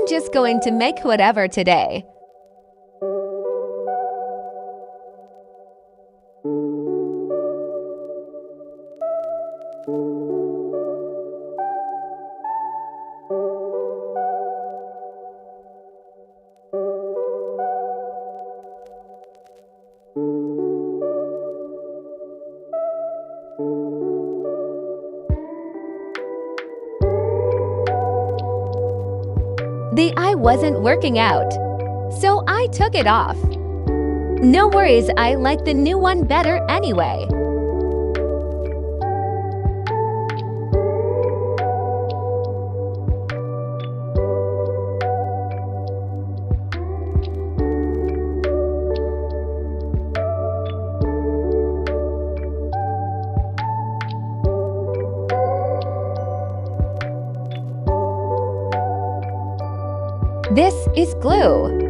just going to make whatever today. The eye wasn't working out, so I took it off. No worries, I like the new one better anyway. This is glue.